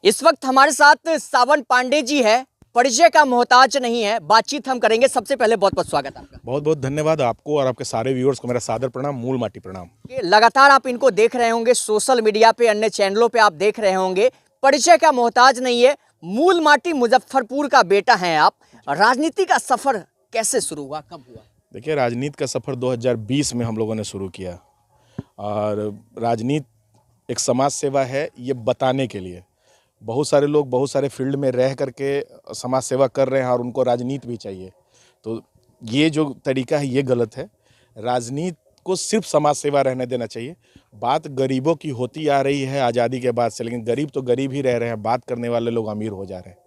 इस वक्त हमारे साथ सावन पांडे जी है। परिचय का मोहताज नहीं है, बातचीत हम करेंगे। सबसे पहले बहुत बहुत स्वागत आपका। बहुत बहुत धन्यवाद आपको और आपके सारे व्यूअर्स को मेरा सादर प्रणाम, मूल माटी प्रणाम। लगातार आप इनको देख रहे होंगे सोशल मीडिया पे, अन्य चैनलों पे आप देख रहे होंगे। परिचय का मोहताज नहीं है, मूल माटी मुजफ्फरपुर का बेटा है आप। राजनीति का सफर कैसे शुरू हुआ, कब हुआ? देखिए, राजनीति का सफ़र 2020 में हम लोगों ने शुरू किया और राजनीति एक समाज सेवा है, ये बताने के लिए। बहुत सारे लोग बहुत सारे फील्ड में रह करके समाज सेवा कर रहे हैं और उनको राजनीति भी चाहिए, तो ये जो तरीका है ये गलत है। राजनीति को सिर्फ समाज सेवा रहने देना चाहिए। बात गरीबों की होती आ रही है आज़ादी के बाद से, लेकिन गरीब तो गरीब ही रह रहे हैं, बात करने वाले लोग अमीर हो जा रहे हैं।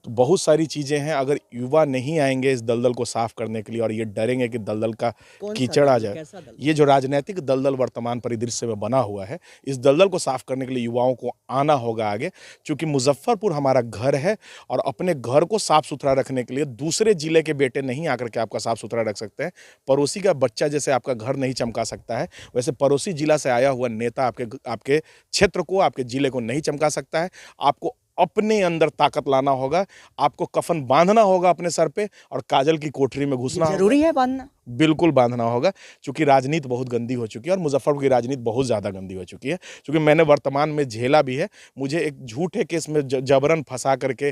तो बहुत सारी चीज़ें हैं, अगर युवा नहीं आएंगे इस दलदल को साफ करने के लिए और ये डरेंगे कि दलदल का कीचड़ आ जाए, ये जो राजनीतिक दलदल वर्तमान परिदृश्य में बना हुआ है, इस दलदल को साफ करने के लिए युवाओं को आना होगा आगे। क्योंकि मुजफ्फरपुर हमारा घर है और अपने घर को साफ सुथरा रखने के लिए दूसरे जिले के बेटे नहीं आकर के आपका साफ सुथरा रख सकते हैं। पड़ोसी का बच्चा जैसे आपका घर नहीं चमका सकता है, वैसे पड़ोसी जिला से आया हुआ नेता आपके क्षेत्र को, आपके जिले को नहीं चमका सकता है। आपको अपने अंदर ताकत लाना होगा, आपको कफन बांधना होगा अपने सर पे और काजल की कोठरी में घुसना होगा। जरूरी है बांधना? बिल्कुल बांधना होगा, क्योंकि राजनीति बहुत गंदी हो चुकी है और मुजफ्फरपुर की राजनीति बहुत ज़्यादा गंदी हो चुकी है। क्योंकि मैंने वर्तमान में झेला भी है। मुझे एक झूठे केस में जबरन फंसा करके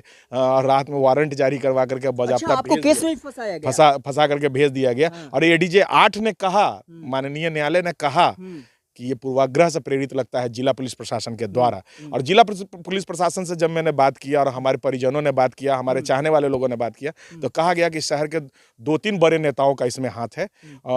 रात में वारंट जारी करवा करके अच्छा, आपको केस में फंसाया गया? फंसा करके भेज दिया गया। और एडीजे 8 ने कहा, माननीय न्यायालय ने कहा कि ये पूर्वाग्रह से प्रेरित लगता है जिला पुलिस प्रशासन के द्वारा। और जिला पुलिस प्रशासन से जब मैंने बात किया और हमारे परिजनों ने बात किया, हमारे चाहने वाले लोगों ने बात किया, तो कहा गया कि शहर के 2-3 बड़े नेताओं का इसमें हाथ है।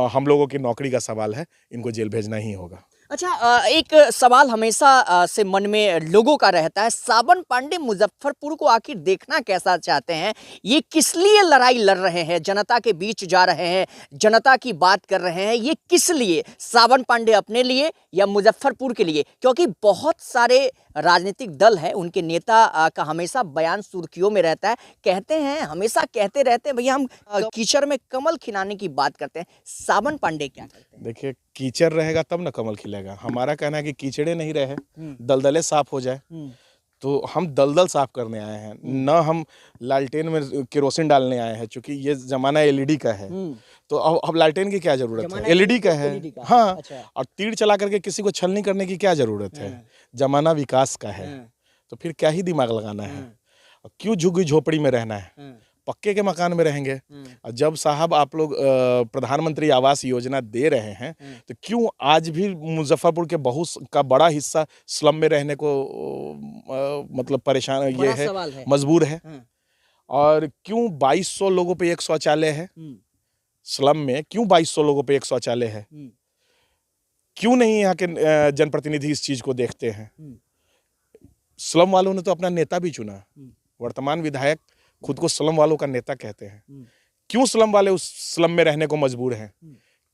हम लोगों की नौकरी का सवाल है, इनको जेल भेजना ही होगा। अच्छा, एक सवाल हमेशा से मन में लोगों का रहता है, सावन पांडे मुजफ्फरपुर को आखिर देखना कैसा चाहते हैं? ये किस लिए लड़ाई लड़ रहे हैं? जनता के बीच जा रहे हैं, जनता की बात कर रहे हैं, ये किस लिए? सावन पांडे अपने लिए या मुजफ्फरपुर के लिए? क्योंकि बहुत सारे राजनीतिक दल है, उनके नेता का हमेशा बयान सुर्खियों में रहता है। कहते हैं, हमेशा कहते रहते हैं, भैया हम कीचड़ में कमल खिलाने की बात करते हैं। सावन पांडे क्या करते हैं? देखिए, कीचड़ रहेगा तब ना कमल खिलेगा। हमारा कहना है कि कीचड़े नहीं रहे, दलदले साफ हो जाए। तो हम दलदल साफ करने आए हैं, न हम लालटेन में केरोसिन डालने आए हैं। चूंकि ये जमाना एलईडी का है, तो अब लालटेन की क्या जरूरत है? एलईडी का है। हाँ। अच्छा। और तीर चला करके किसी को छलनी करने की क्या जरूरत है? जमाना विकास का है, तो फिर क्या ही दिमाग लगाना है? क्यों झुग्गी झोपड़ी में रहना है? पक्के के मकान में रहेंगे। और जब साहब आप लोग प्रधानमंत्री आवास योजना दे रहे हैं, तो क्यों आज भी मुजफ्फरपुर के बहुत का बड़ा हिस्सा स्लम में रहने को मतलब परेशान ये है, मजबूर है। और क्यों 2200 लोगों पे एक शौचालय है स्लम में? क्यों 2200 लोगों पे एक शौचालय है? क्यों नहीं यहाँ के जनप्रतिनिधि इस चीज को देखते हैं? स्लम वालों ने तो अपना नेता भी चुना। वर्तमान विधायक खुद को स्लम वालों का नेता कहते हैं। क्यों स्लम वाले उस स्लम में रहने को मजबूर हैं?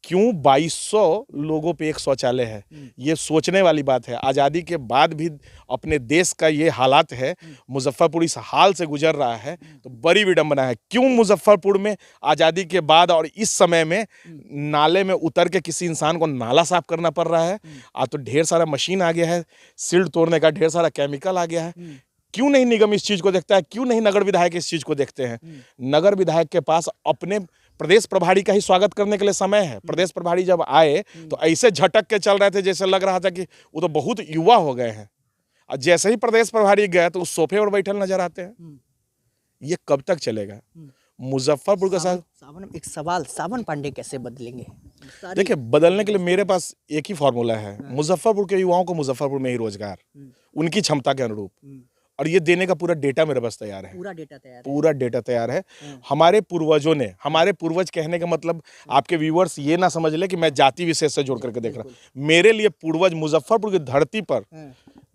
क्यों 2200 लोगों पे एक शौचालय है? ये सोचने वाली बात है। आज़ादी के बाद भी अपने देश का ये हालात है, मुजफ्फरपुर इस हाल से गुजर रहा है, तो बड़ी विडंबना है। क्यों मुजफ्फरपुर में आज़ादी के बाद और इस समय में नाले में उतर के किसी इंसान को नाला साफ करना पड़ रहा है? आज तो ढेर सारा मशीन आ गया है, सिल्ट तोड़ने का ढेर सारा केमिकल आ गया है। क्यों नहीं निगम इस चीज को देखता है? क्यों नहीं नगर विधायक इस चीज को देखते हैं? नगर विधायक के पास अपने प्रदेश प्रभारी का ही स्वागत करने के लिए समय है। प्रदेश प्रभारी जब आए तो ऐसे झटक के चल रहे थे जैसे लग रहा था कि वो तो बहुत युवा हो गए हैं। और जैसे ही प्रदेश प्रभारी गए तो उस सोफे पर बैठल नजर आते हैं। ये कब तक चलेगा? मुजफ्फरपुर के साथ एक सवाल, सावन पांडे कैसे बदलेंगे? देखिए, बदलने के लिए मेरे पास एक ही फॉर्मूला है। मुजफ्फरपुर के युवाओं को मुजफ्फरपुर में ही रोजगार, उनकी क्षमता के अनुरूप, और ये देने का पूरा डेटा मेरे पास तैयार है। पूरा डेटा तैयार है। हमारे पूर्वजों ने, हमारे पूर्वज कहने का मतलब आपके व्यूअर्स ये ना समझ ले कि मैं जाति विशेष से जोड़ करके देख रहा हूँ। मेरे लिए पूर्वज मुजफ्फरपुर की धरती पर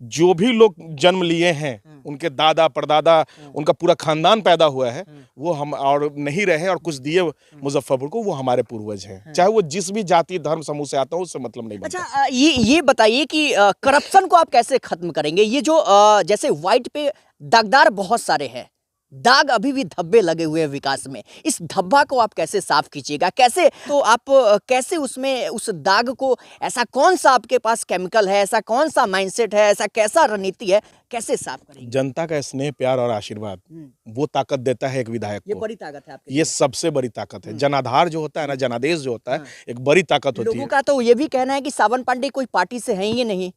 जो भी लोग जन्म लिए हैं, उनके दादा परदादा, उनका पूरा खानदान पैदा हुआ है, वो हम और नहीं रहे और कुछ दिए मुजफ्फरपुर को, वो हमारे पूर्वज हैं। चाहे वो जिस भी जाति धर्म समूह से आता हो, उससे मतलब नहीं बनता। अच्छा, ये बताइए कि करप्शन को आप कैसे खत्म करेंगे? ये जो जैसे व्हाइट पे दागदार बहुत सारे हैं, दाग अभी भी धब्बे लगे हुए हैं विकास में। इस धब्बा को आप कैसे साफ कीजिएगा? कैसे तो आप कैसे उसमें उस दाग को, ऐसा कौन सा आपके पास केमिकल है, ऐसा कौन सा माइंडसेट है, ऐसा कैसा रणनीति है, कैसे साफ करेंगे? जनता का स्नेह, प्यार और आशीर्वाद वो ताकत देता है एक विधायक ये को। बड़ी ताकत है आपके ये सबसे बड़ी ताकत है। जनाधार जो होता है ना, जनादेश जो होता है, एक बड़ी ताकत होती लोगों है। का तो ये भी कहना है कि सावन पांडे कोई पार्टी से हैं ही नहीं,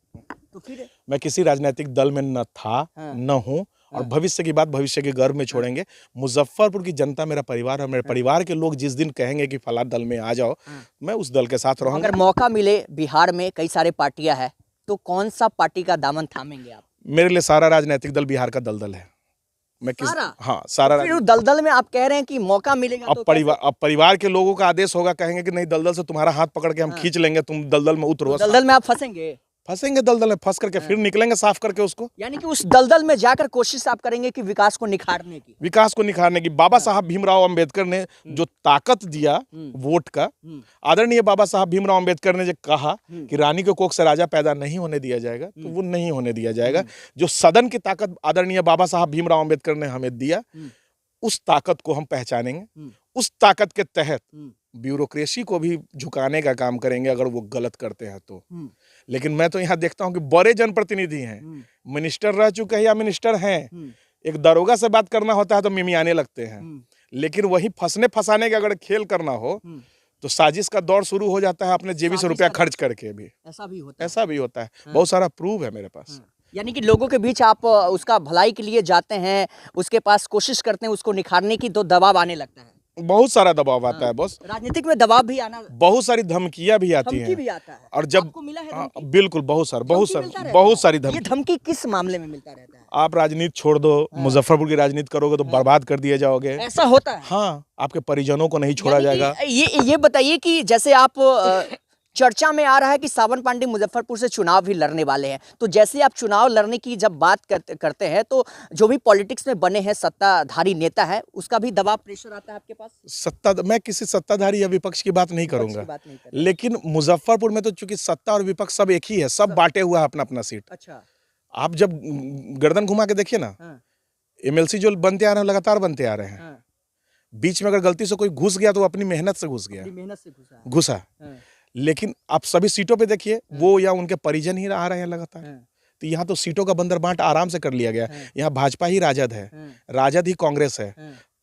तो फिर मैं किसी राजनीतिक दल में न था, न हूं, और भविष्य की बात भविष्य के गर्भ में छोड़ेंगे। मुजफ्फरपुर की जनता मेरा परिवार है। मेरे परिवार के लोग जिस दिन कहेंगे कि फला दल में आ जाओ, मैं उस दल के साथ रहूंगा। अगर मौका मिले, बिहार में कई सारे पार्टियां हैं, तो कौन सा पार्टी का दामन थामेंगे आप? मेरे लिए सारा राजनीतिक दल बिहार का दलदल है। मैं किस सारा? हाँ, सारा फिर दलदल में आप कह रहे हैं कि मौका मिलेगा तो अब परिवार के लोगों का आदेश होगा, कहेंगे कि नहीं दलदल से तुम्हारा हाथ पकड़ के हम खींच लेंगे, तुम दलदल में उतरो। दलदल में आप फंसेंगे? फंसेंगे दलदल में, फंस करके फिर निकलेंगे साफ करके उसको। यानी कि उस दलदल में जाकर कोशिश आप करेंगे कि विकास को निखारने की। विकास को निखारने की। बाबा साहब भीमराव अंबेडकर ने जो ताकत दिया वोट का, आदरणीय बाबा साहब भीमराव अंबेडकर ने जो कहा कि रानी के कोख से राजा पैदा नहीं होने दिया जाएगा, तो वो नहीं होने दिया जाएगा। जो सदन की ताकत आदरणीय बाबा साहब भीमराव अंबेडकर ने हमें दिया, उस ताकत को हम पहचानेंगे। उस ताकत के तहत ब्यूरोक्रेसी को भी झुकाने का काम करेंगे अगर वो गलत करते हैं तो। लेकिन मैं तो यहाँ देखता हूँ कि बड़े जनप्रतिनिधि हैं, मिनिस्टर रह चुके हैं या मिनिस्टर हैं, एक दरोगा से बात करना होता है तो मिमियाने लगते हैं। लेकिन वही फंसने फंसाने का अगर खेल करना हो तो साजिश का दौर शुरू हो जाता है, अपने जेबी से रुपया खर्च करके भी। ऐसा भी होता है। बहुत सारा प्रूफ है मेरे पास। यानी कि लोगों के बीच आप उसका भलाई के लिए जाते हैं, उसके पास कोशिश करते हैं उसको निखारने की, तो दबाव आने लगता है। बहुत सारा दबाव आता है बॉस। राजनीतिक में दबाव भी आना, बहुत सारी धमकियां भी आती हैं। धमकी भी आता है। और जब आपको मिला है धमकी? बिल्कुल, बहुत सारी धमकी। ये धमकी किस मामले में मिलता रहता है? आप राजनीति छोड़ दो, मुजफ्फरपुर की राजनीति करोगे तो बर्बाद कर दिए जाओगे। ऐसा होता है? हाँ, आपके परिजनों को नहीं छोड़ा जाएगा। ये बताइए कि जैसे आप चर्चा में आ रहा है कि सावन पांडे मुजफ्फरपुर से चुनाव भी लड़ने वाले हैं, तो जैसे आप चुनाव लड़ने की जब बात करते हैं, तो जो भी पॉलिटिक्स में बने हैं सत्ताधारी नेता है, उसका भी दबाव, प्रेशर आता है आपके पास? मैं किसी सत्ताधारी या विपक्ष की बात नहीं करूंगा, लेकिन मुजफ्फरपुर में तो चूंकि सत्ता और विपक्ष सब एक ही है, सब बांटे हुआ है अपना अपना सीट। अच्छा, आप जब गर्दन घुमा के देखिए ना, एमएलसी जो बनते आ रहे हैं लगातार बनते आ रहे हैं। बीच में अगर गलती से कोई घुस गया तो अपनी मेहनत से घुस गया, घुसा। लेकिन आप सभी सीटों पे देखिए, वो या उनके परिजन ही आ रहे हैं लगातार। तो यहाँ तो सीटों का बंदरबांट आराम से कर लिया गया। यहाँ भाजपा ही राजद है, राजद ही कांग्रेस है,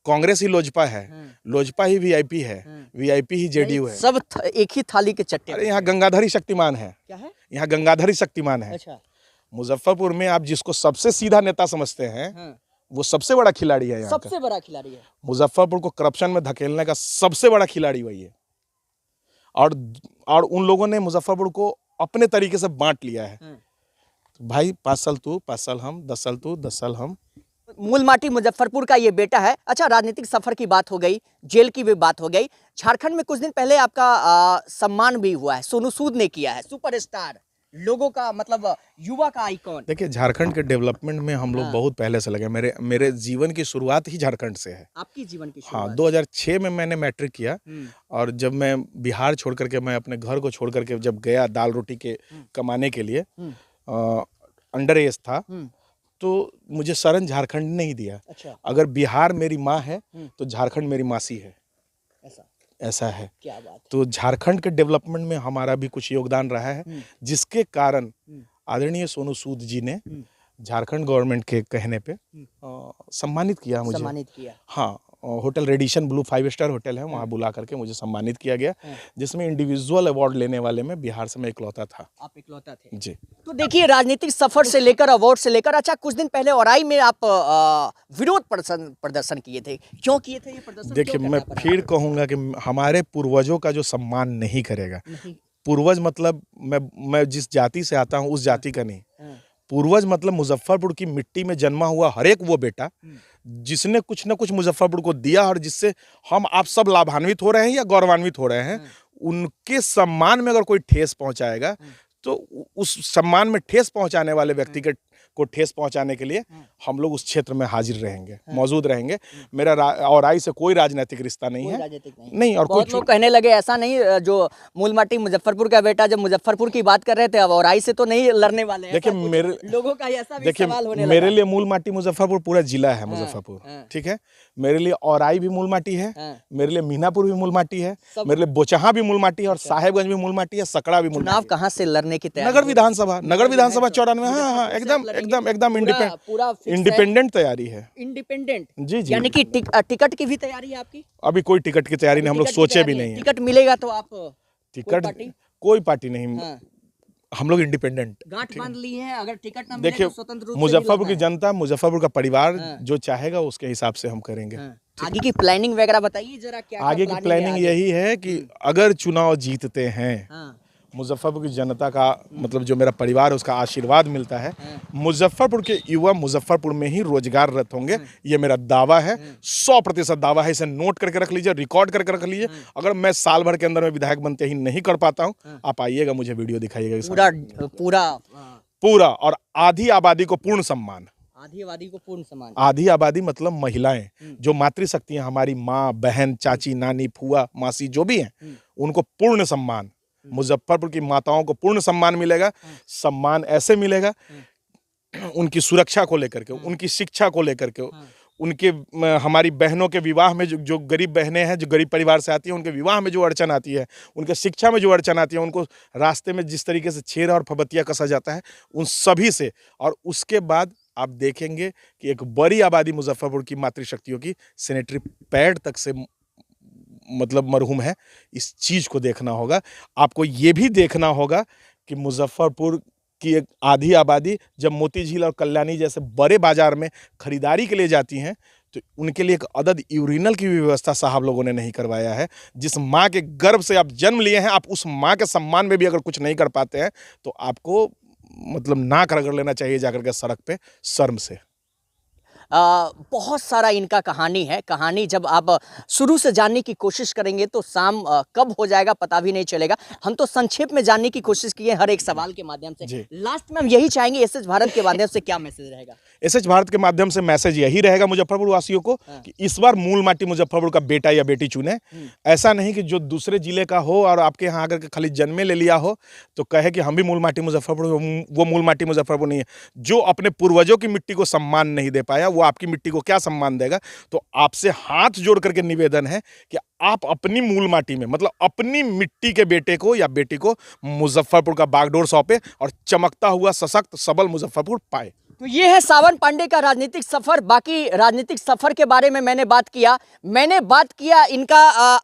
कांग्रेस ही लोजपा है, लोजपा ही वीआईपी है, वीआईपी ही जेडीयू है। सब एक ही थाली के चट्टे। अरे यहाँ गंगाधर ही शक्तिमान है। क्या है? यहाँ गंगाधर ही शक्तिमान है। अच्छा। मुजफ्फरपुर में आप जिसको सबसे सीधा नेता समझते हैं, वो सबसे बड़ा खिलाड़ी है। यहाँ सबसे बड़ा खिलाड़ी है। मुजफ्फरपुर को करप्शन में धकेलने का सबसे बड़ा खिलाड़ी वही है। और उन लोगों ने मुजफ्फरपुर को अपने तरीके से बांट लिया है। भाई 5 साल तू, 5 साल हम, 10 साल तू, 10 साल हम। मूल माटी मुजफ्फरपुर का ये बेटा है। अच्छा, राजनीतिक सफर की बात हो गई, जेल की भी बात हो गई। झारखंड में कुछ दिन पहले आपका सम्मान भी हुआ है, सोनू सूद ने किया है, सुपरस्टार, लोगों का मतलब युवा का आइकॉन। देखिए, झारखंड के डेवलपमेंट में हम लोग बहुत पहले से लगे। मेरे जीवन की शुरुआत ही झारखंड से है। आपकी जीवन की शुरुआत? हाँ, 2006 में मैंने मैट्रिक किया, और जब मैं बिहार छोड़ करके, मैं अपने घर को छोड़ करके जब गया दाल रोटी के कमाने के लिए, अंडर एज था, तो मुझे शरण झारखंड नहीं दिया। अच्छा। अगर बिहार मेरी माँ है तो झारखंड मेरी मासी है। ऐसा है। क्या बात है। तो झारखंड के डेवलपमेंट में हमारा भी कुछ योगदान रहा है, जिसके कारण आदरणीय सोनू सूद जी ने झारखंड गवर्नमेंट के कहने पे सम्मानित किया मुझे। सम्मानित किया? हाँ, hotel Radisson blue 5 star hotel है, वहाँ बुला करके मुझे सम्मानित किया गया, जिसमें इंडिविजुअल अवार्ड लेने वाले में बिहार से मैं इकलौता था। आप इकलौता थे? जी। तो देखिए, राजनीतिक सफर से लेकर अवार्ड से लेकर, अच्छा कुछ दिन पहले औराई में आप विरोध प्रदर्शन किए थे, क्यों किए थे ये प्रदर्शन? देखिए, मैं फिर कहूँगा कि हमारे पूर्वजों का जो सम्मान नहीं करेगा, पूर्वज मतलब मैं जिस जाति से आता हूँ उस जाति का नहीं, पूर्वज मतलब मुजफ्फरपुर की मिट्टी में जन्मा हुआ हर एक वो बेटा जिसने कुछ न कुछ मुजफ्फरपुर को दिया, और जिससे हम आप सब लाभान्वित हो रहे हैं या गौरवान्वित हो रहे हैं। उनके सम्मान में अगर कोई ठेस पहुंचाएगा तो उस सम्मान में ठेस पहुंचाने वाले व्यक्ति के को ठेस पहुंचाने के लिए हम लोग उस क्षेत्र में हाजिर रहेंगे, मौजूद रहेंगे। मेरा औराई से कोई राजनीतिक रिश्ता नहीं है, नहीं। और बहुत लोग कहने लगे ऐसा नहीं, जो मूलमाटी मुजफ्फरपुर का बेटा जब मुजफ्फरपुर की बात कर रहे थे, अब औराई से तो नहीं लड़ने वाले हैं। देखिए मेरे लोगों का ऐसा भी देखिए सवाल होने मेरे लगा। लिए मूलमाटी मुजफ्फरपुर पूरा जिला है, मुजफ्फरपुर, ठीक है। मेरे लिए औराई भी मूलमाटी है, मेरे लिए मीनापुर भी मूलमाटी है, मेरे लिए बोचहा भी मूलमाटी है, और साहेबगंज भी मूलमाटी है, सकड़ा भी मूलमाटी। चुनाव कहाँ से लड़ने की तैयारी? नगर विधानसभा 94। हाँ, एकदम इंडिपेंडेंट तैयारी है। इंडिपेंडेंट जी। यानी कि टिकट की भी तैयारी है आपकी? अभी कोई टिकट की तैयारी नहीं, हम लोग सोचे भी नहीं है। टिकट मिलेगा तो आप टिकट कोई पार्टी नहीं, हम लोग इंडिपेंडेंट गांठ बांध ली है। अगर टिकट ना मिले देखिए, तो स्वतंत्र रूप से मुजफ्फरपुर की जनता, मुजफ्फरपुर का परिवार जो चाहेगा उसके हिसाब से हम करेंगे। आगे की प्लानिंग वगैरह बताइए जरा, क्या आगे की प्लानिंग यही है कि अगर चुनाव जीतते हैं, मुजफ्फरपुर की जनता का मतलब जो मेरा परिवार है उसका आशीर्वाद मिलता है, मुजफ्फरपुर के युवा मुजफ्फरपुर में ही रोजगाररत होंगे। ये मेरा दावा है, 100% दावा है। इसे नोट करके रख लीजिए, रिकॉर्ड करके रख लीजिए। अगर मैं साल भर के अंदर में विधायक बनते ही नहीं कर पाता हूं, आप आइएगा, मुझे वीडियो दिखाइएगा। पूरा और आधी आबादी को पूर्ण सम्मान। आधी आबादी को पूर्ण सम्मान। आधी आबादी मतलब महिलाएं, जो मातृशक्तियां, हमारी माँ, बहन, चाची, नानी, फुआ, मासी जो भी हैं, उनको पूर्ण सम्मान। मुजफ्फरपुर की माताओं को पूर्ण सम्मान मिलेगा। सम्मान ऐसे मिलेगा, उनकी सुरक्षा को लेकर के, उनकी शिक्षा को लेकर के, उनके हमारी बहनों के विवाह में जो गरीब बहनें हैं, जो गरीब परिवार से आती हैं, उनके विवाह में जो अड़चन आती है, उनके शिक्षा में जो अड़चन आती है, उनको रास्ते में जिस तरीके से छेड़ा और फबतिया कसा जाता है, उन सभी से। और उसके बाद आप देखेंगे कि एक बड़ी आबादी मुजफ्फरपुर की मातृशक्तियों की सैनिटरी पैड तक से मतलब मरहूम है। इस चीज़ को देखना होगा। आपको ये भी देखना होगा कि मुजफ्फरपुर की एक आधी आबादी जब मोती झील और कल्याणी जैसे बड़े बाजार में खरीदारी के लिए जाती हैं, तो उनके लिए एक अदद यूरिनल की भी व्यवस्था साहब लोगों ने नहीं करवाया है। जिस माँ के गर्भ से आप जन्म लिए हैं, आप उस माँ के सम्मान में भी अगर कुछ नहीं कर पाते हैं, तो आपको मतलब नाक रगड़ लेना चाहिए जाकर के सड़क पे शर्म से। बहुत सारा इनका कहानी है। कहानी जब आप शुरू से जानने की कोशिश करेंगे तो शाम कब हो जाएगा पता भी नहीं चलेगा। हम तो संक्षेप में जानने की कोशिश किए हर एक सवाल के माध्यम से। लास्ट में हम यही चाहेंगे, एसएच भारत के माध्यम से क्या मैसेज रहेगा? एसएच भारत के माध्यम से मैसेज यही रहेगा मुजफ्फरपुर वासियों को कि इस बार मूलमाटी मुजफ्फरपुर का बेटा या बेटी चुने। ऐसा नहीं कि जो दूसरे जिले का हो और आपके यहाँ आकर के खाली जन्मे ले लिया हो तो कहे कि हम भी मूलमाटी मुजफ्फरपुर, वो मूलमाटी मुजफ्फरपुर नहीं है। जो अपने पूर्वजों की मिट्टी को सम्मान नहीं दे पाया, वो आपकी मिट्टी को क्या सम्मान देगा? तो आपसे हाथ जोड़ करके निवेदन है कि आप अपनी मूल माटी में, मतलब अपनी मिट्टी के बेटे को या बेटी को मुजफ्फरपुर का बागडोर सौंपे और चमकता हुआ सशक्त सबल मुजफ्फरपुर पाए। तो ये है सावन पांडे का राजनीतिक सफर। बाकी राजनीतिक सफर के बारे में मैंने बात किया इनका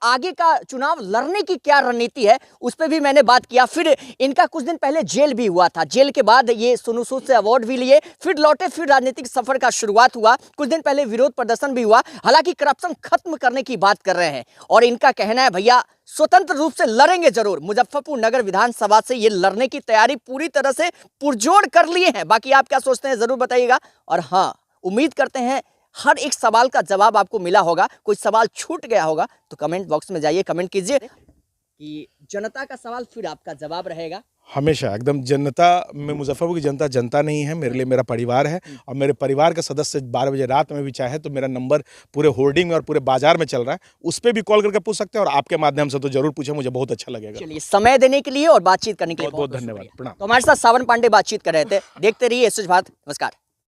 आगे का चुनाव लड़ने की क्या रणनीति है उस पर भी मैंने बात किया। फिर इनका कुछ दिन पहले जेल भी हुआ था, जेल के बाद ये सोनू सूद से अवार्ड भी लिए, फिर लौटे, फिर राजनीतिक सफर का शुरुआत हुआ। कुछ दिन पहले विरोध प्रदर्शन भी हुआ। हालांकि करप्शन खत्म करने की बात कर रहे हैं और इनका कहना है भैया स्वतंत्र रूप से लड़ेंगे जरूर। मुजफ्फरपुर नगर विधानसभा से ये लड़ने की तैयारी पूरी तरह से पुरजोर कर लिए हैं। बाकी आप क्या सोचते हैं जरूर बताइएगा। और हाँ, उम्मीद करते हैं हर एक सवाल का जवाब आपको मिला होगा। कोई सवाल छूट गया होगा तो कमेंट बॉक्स में जाइए, कमेंट कीजिए कि जनता का सवाल फिर आपका जवाब रहेगा। हमेशा एकदम जनता में, मुजफ्फरपुर की जनता जनता नहीं है, मेरे लिए मेरा परिवार है। और मेरे परिवार के सदस्य 12 बजे रात में भी चाहे तो मेरा नंबर पूरे होर्डिंग में और पूरे बाजार में चल रहा है, उस पर भी कॉल करके पूछ सकते हैं। और आपके माध्यम से तो जरूर पूछे, मुझे बहुत अच्छा लगेगा। चलिए, समय देने के लिए और बातचीत करने के लिए बहुत बहुत धन्यवाद। प्रणाम। तो हमारे साथ सावन पांडे बातचीत कर रहे थे। देखते रहिए एसएच भारत। नमस्कार।